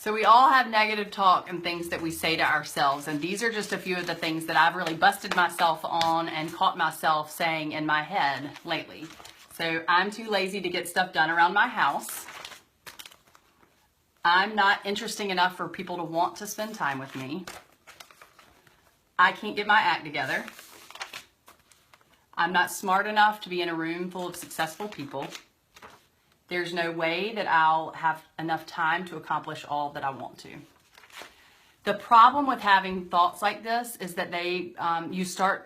So we all have negative talk and things that we say to ourselves, and these are just a few of the things that I've really busted myself on and caught myself saying in my head lately. So I'm too lazy to get stuff done around my house. I'm not interesting enough for people to want to spend time with me. I can't get my act together. I'm not smart enough to be in a room full of successful people. There's no way that I'll have enough time to accomplish all that I want to. The problem with having thoughts like this is that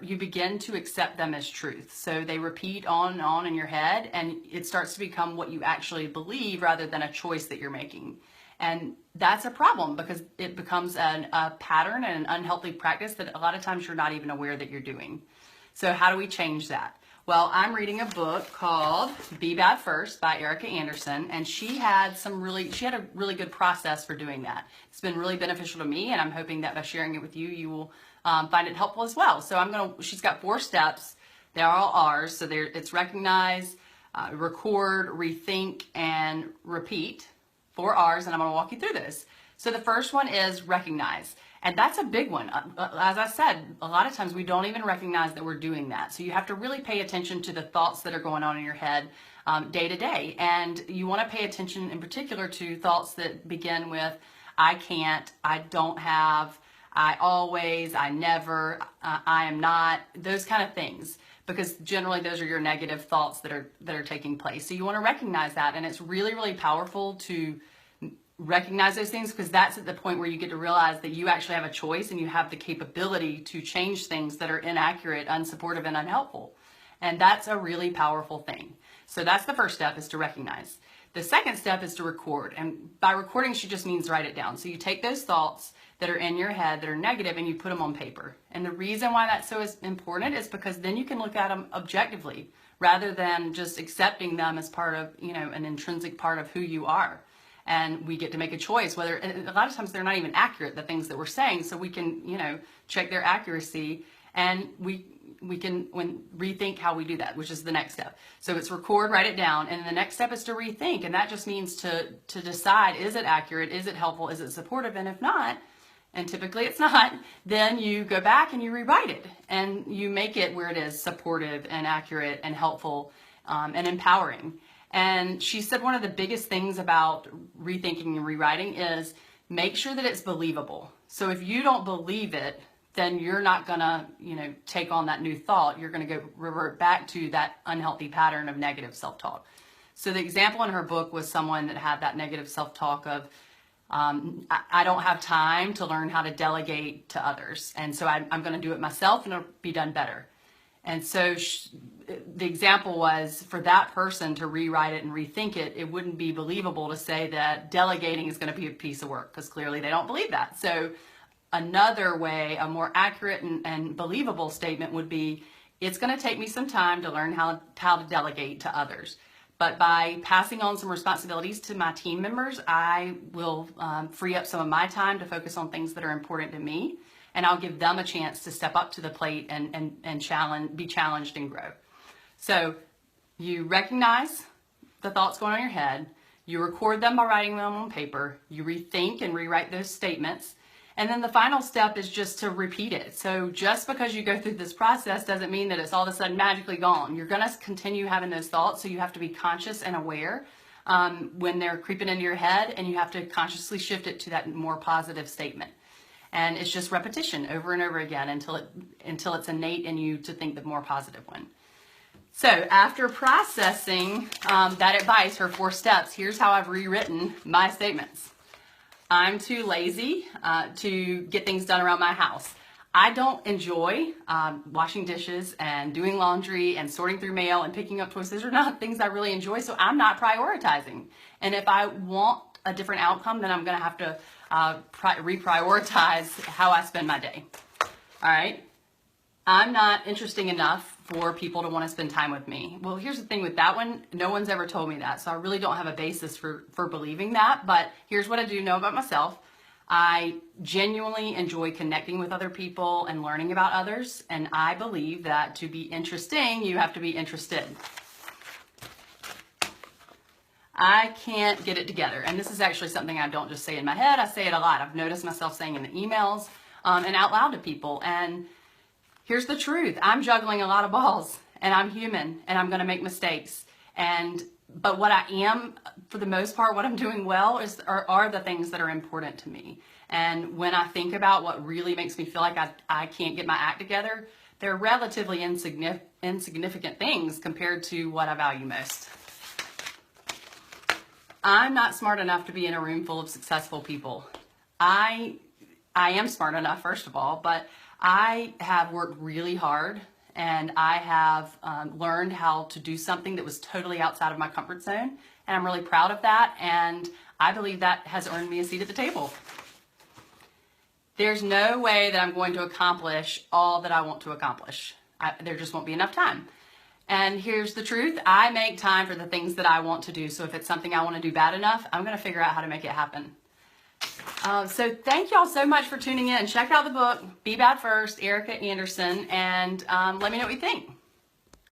you begin to accept them as truth. So they repeat on and on in your head, and it starts to become what you actually believe rather than a choice that you're making. And that's a problem because it becomes a pattern and an unhealthy practice that a lot of times you're not even aware that you're doing. So how do we change that? Well, I'm reading a book called Be Bad First by Erica Anderson, and she had a really good process for doing that. It's been really beneficial to me, and I'm hoping that by sharing it with you, you will find it helpful as well. So she's got 4 steps. They're all R's. So it's recognize, record, rethink, and repeat. 4 R's, and I'm going to walk you through this. So the first one is recognize. And that's a big one. As I said, a lot of times we don't even recognize that we're doing that. So you have to really pay attention to the thoughts that are going on in your head day to day. And you want to pay attention in particular to thoughts that begin with, I can't, I don't have, I always, I never, I am not, those kind of things. Because generally those are your negative thoughts that are taking place. So you want to recognize that. And it's really, really powerful to recognize those things, because that's at the point where you get to realize that you actually have a choice and you have the capability to change things that are inaccurate, unsupportive, and unhelpful. And that's a really powerful thing. So that's the first step, is to recognize. The second step is to record. And by recording, she just means write it down. So you take those thoughts that are in your head that are negative and you put them on paper. And the reason why that's so important is because then you can look at them objectively rather than just accepting them as part of, an intrinsic part of who you are. And we get to make a choice whether, and a lot of times they're not even accurate, the things that we're saying, so we can, check their accuracy, and we can rethink how we do that, which is the next step. So it's record, write it down, and the next step is to rethink, and that just means to decide, is it accurate, is it helpful, is it supportive, and if not, and typically it's not, then you go back and you rewrite it, and you make it where it is supportive and accurate and helpful and empowering. And she said one of the biggest things about rethinking and rewriting is make sure that it's believable. So if you don't believe it, then you're not gonna, take on that new thought. You're gonna revert back to that unhealthy pattern of negative self-talk. So the example in her book was someone that had that negative self-talk of, I don't have time to learn how to delegate to others. And so I'm gonna do it myself and it'll be done better. And so the example was, for that person to rewrite it and rethink it, it wouldn't be believable to say that delegating is going to be a piece of work, because clearly they don't believe that. So another way, a more accurate and believable statement would be, it's going to take me some time to learn how to delegate to others. But by passing on some responsibilities to my team members, I will free up some of my time to focus on things that are important to me. And I'll give them a chance to step up to the plate and be challenged and grow. So you recognize the thoughts going on in your head. You record them by writing them on paper. You rethink and rewrite those statements. And then the final step is just to repeat it. So just because you go through this process doesn't mean that it's all of a sudden magically gone. You're going to continue having those thoughts. So you have to be conscious and aware when they're creeping into your head, and you have to consciously shift it to that more positive statement. And it's just repetition over and over again until it's innate in you to think the more positive one. So after processing that advice, her 4 steps, here's how I've rewritten my statements. I'm too lazy to get things done around my house. I don't enjoy washing dishes and doing laundry and sorting through mail and picking up toys. Those are not things I really enjoy, so I'm not prioritizing. And if I want a different outcome, then I'm going to have to reprioritize how I spend my day. All right. I'm not interesting enough for people to want to spend time with me. Well, here's the thing with that one. No one's ever told me that. So I really don't have a basis for believing that. But here's what I do know about myself. I genuinely enjoy connecting with other people and learning about others. And I believe that to be interesting, you have to be interested. I can't get it together. And this is actually something I don't just say in my head. I say it a lot. I've noticed myself saying in the emails and out loud to people. And here's the truth. I'm juggling a lot of balls, and I'm human, and I'm going to make mistakes. But what I am, for the most part, what I'm doing well are the things that are important to me. And when I think about what really makes me feel like I can't get my act together, they're relatively insignificant things compared to what I value most. I'm not smart enough to be in a room full of successful people. I am smart enough, first of all, but I have worked really hard, and I have learned how to do something that was totally outside of my comfort zone, and I'm really proud of that, and I believe that has earned me a seat at the table. There's no way that I'm going to accomplish all that I want to accomplish. There just won't be enough time. And here's the truth. I make time for the things that I want to do. So if it's something I want to do bad enough, I'm going to figure out how to make it happen. So thank y'all so much for tuning in. Check out the book, Be Bad First, Erica Anderson, and let me know what you think.